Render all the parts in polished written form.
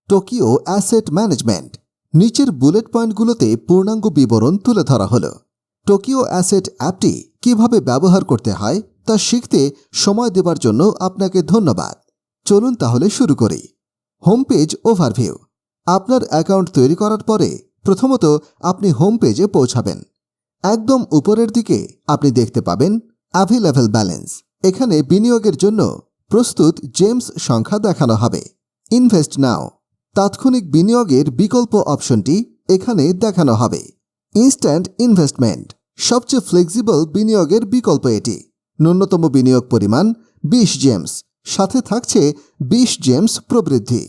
Tokyo asset management. নিচের bullet পয়েন্টগুলোতে পূর্ণাঙ্গ বিবরণ তুলে ধরা হলো। টোকিও অ্যাসেট অ্যাপটি কিভাবে ব্যবহার করতে হয় তা শিখতে সময় দেবার জন্য আপনাকে ধন্যবাদ। চলুন তাহলে শুরু করি। Home page overview. আপনার অ্যাকাউন্ট তৈরি করার পরে প্রথমত আপনি হোম পেজে পৌঁছাবেন। একদম উপরের দিকে আপনি দেখতে পাবেন অ্যাভেলেবল ব্যালেন্স। এখানে বিনিয়োগের জন্য প্রস্তুত জেমস সংখ্যা দেখানো হবে। ইনভেস্ট নাও, তাৎক্ষণিক বিনিয়োগের বিকল্প অপশনটি এখানে দেখানো হবে। ইনস্ট্যান্ট ইনভেস্টমেন্ট, সবচেয়ে ফ্লেক্সিবল বিনিয়োগের বিকল্প এটি। ন্যূনতম বিনিয়োগ পরিমাণ 20 জেমস, সাথে থাকছে 20 জেমস প্রবৃদ্ধি।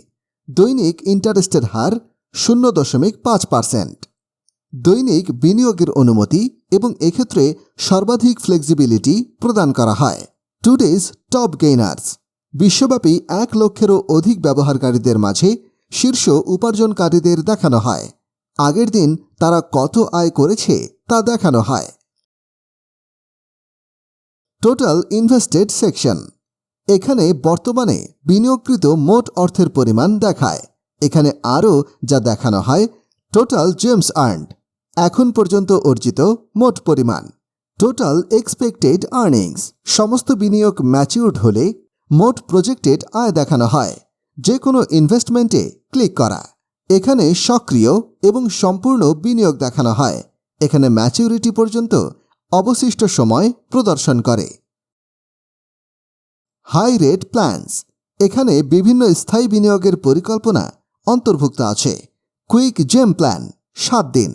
দৈনিক ইন্টারেস্টের হার 0.5%। দৈনিক বিনিয়োগের অনুমতি এবং এক্ষেত্রে সর্বাধিক ফ্লেক্সিবিলিটি প্রদান করা হয়। টুডেজ টপ গেইনার্স, বিশ্বব্যাপী 1 লক্ষেরও অধিক ব্যবহারকারীদের মাঝে শীর্ষ উপার্জনকারীদের দেখানো হয়। আগের দিন তারা কত আয় করেছে তা দেখানো হয়। টোটাল ইনভেস্টেড সেকশন, এখানে বর্তমানে বিনিয়োগকৃত মোট অর্থের পরিমাণ দেখায়। এখানে আরও যা দেখানো হয় টোটাল জেমস আর্নড, এখন পর্যন্ত অর্জিত মোট পরিমাণ। টোটাল এক্সপেক্টেড আর্নিংস, সমস্ত বিনিয়োগ ম্যাচিউরড হলে মোট প্রজেক্টেড আয় দেখানো হয়। যে কোনো ইনভেস্টমেন্টে ক্লিক করা। এখানে সক্রিয় এবং সম্পূর্ণ বিনিয়োগ দেখানো হয়। এখানে ম্যাচিউরিটি পর্যন্ত অবশিষ্ট সময় প্রদর্শন করে। হাই রেট প্ল্যানস, এখানে বিভিন্ন স্থায়ী বিনিয়োগের পরিকল্পনা অন্তর্ভুক্ত আছে। কুইক জেম প্ল্যান 7 দিন,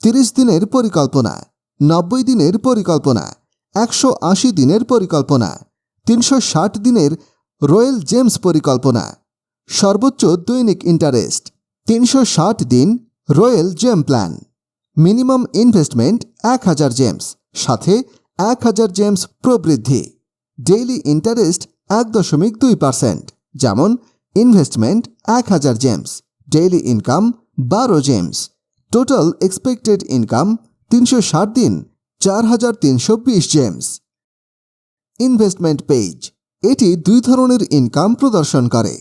30 দিনের পরিকল্পনা, 90 দিনের পরিকল্পনা, 180 দিনের পরিকল্পনা, 360 দিনের রয়্যাল জেমস পরিকল্পনা। সর্বোচ্চ দৈনিক ইন্টারেস্ট 360 দিন রয়্যাল জেম প্ল্যান। মিনিমাম ইনভেস্টমেন্ট 1000 জেমস, সাথে 1000 জেমস প্রবৃদ্ধি। ডেইলি ইন্টারেস্ট 1.2%, যেমন investment 1000 James, daily income 12 James. Total expected income 360 দিন 4320 জেমস। ইনভেস্টমেন্ট পেজ, এটি 2 ধরনের ইনকাম প্রদর্শন করে।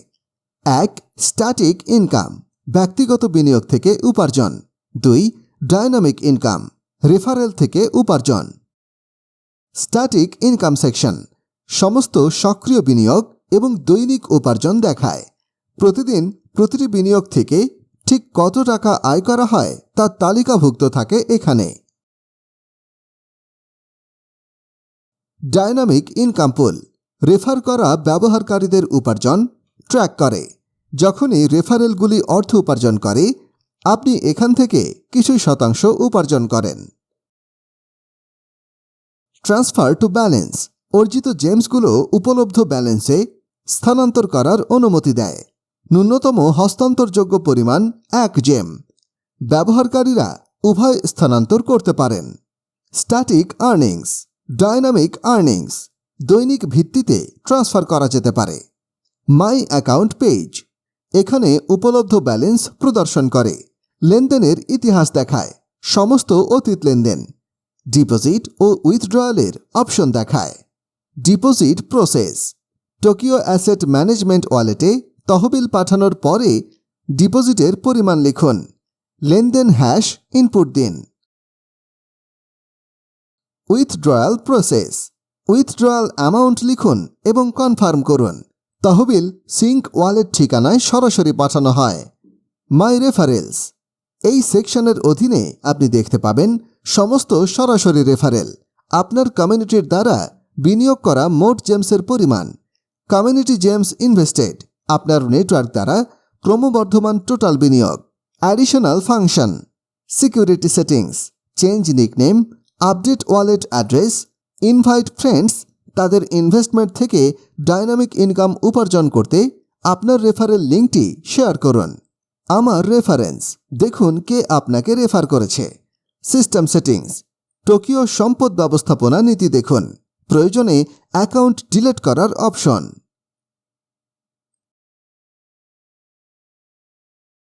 1. স্ট্যাটিক ইনকাম, ব্যক্তিগত বিনিয়োগ থেকে উপার্জন। 2. ডাইনামিক ইনকাম, রেফারেল থেকে উপার্জন। স্ট্যাটিক ইনকাম সেকশন সমস্ত সক্রিয় বিনিয়োগ এবং দৈনিক উপার্জন দেখায়। প্রতিদিন প্রতিটি বিনিয়োগ থেকে ঠিক কত টাকা আয় করা হয় তা তালিকাভুক্ত থাকে এখানে। ডাইনামিক ইনকাম পুল, রেফার করা ব্যবহারকারীদের উপার্জন ট্র্যাক করে। যখনই রেফারেলগুলি অর্থ উপার্জন করে আপনি এখান থেকে কিছু শতাংশ উপার্জন করেন। ট্রান্সফার টু ব্যালেন্স, অর্জিত জেমসগুলো উপলব্ধ ব্যালেন্সে স্থানান্তর করার অনুমতি দেয়। ন্যূনতম হস্তান্তরযোগ্য পরিমাণ 1 জেম। ব্যবহারকারীরা উভয় স্থানান্তর করতে পারেন। স্ট্যাটিক আর্নিংস, ডাইনামিক আর্নিংস, দৈনিক ভিত্তিতে ট্রান্সফার করা যেতে পারে। মাই অ্যাকাউন্ট পেজ, এখানে উপলব্ধ ব্যালেন্স প্রদর্শন করে। লেনদেনের ইতিহাস দেখায়, সমস্ত অতীত লেনদেন। ডিপোজিট ও উইথড্রয়ালের অপশন দেখায়। Deposit process, Tokyo asset management ওয়ালেটে তহবিল পাঠানোর পরে ডিপোজিটের পরিমাণ লিখুন। লেনদেন হ্যাশ ইনপুট দিন। উইথড্রয়াল প্রসেস, উইথড্রয়াল অ্যামাউন্ট লিখুন এবং কনফার্ম করুন। তহবিল সিঙ্ক ওয়ালেট ঠিকানায় সরাসরি পাঠানো হয়। মাই রেফারেলস, এই সেকশনের অধীনে আপনি দেখতে পাবেন সমস্ত সরাসরি রেফারেল, আপনার কমিউনিটির দ্বারা বিনিয়োগ করা মোট জেমসের পরিমাণ। কমিউনিটি জেমস ইনভেস্টেড, আপনার নেটওয়ার্ক দ্বারা ক্রমবর্ধমান টোটাল বিনিয়োগ। Additional function, security settings, change nickname, update wallet address, invite friends, তাদের ইনভেস্টমেন্ট থেকে ডাইনামিক ইনকাম উপার্জন করতে আপনার রেফারেল লিঙ্কটি শেয়ার করুন। আমার রেফারেন্স, দেখুন কে আপনাকে রেফার করেছে। সিস্টেম সেটিংস, টোকিও সম্পদ ব্যবস্থাপনা নীতি দেখুন। প্রয়োজনে অ্যাকাউন্ট ডিলিট করার অপশন।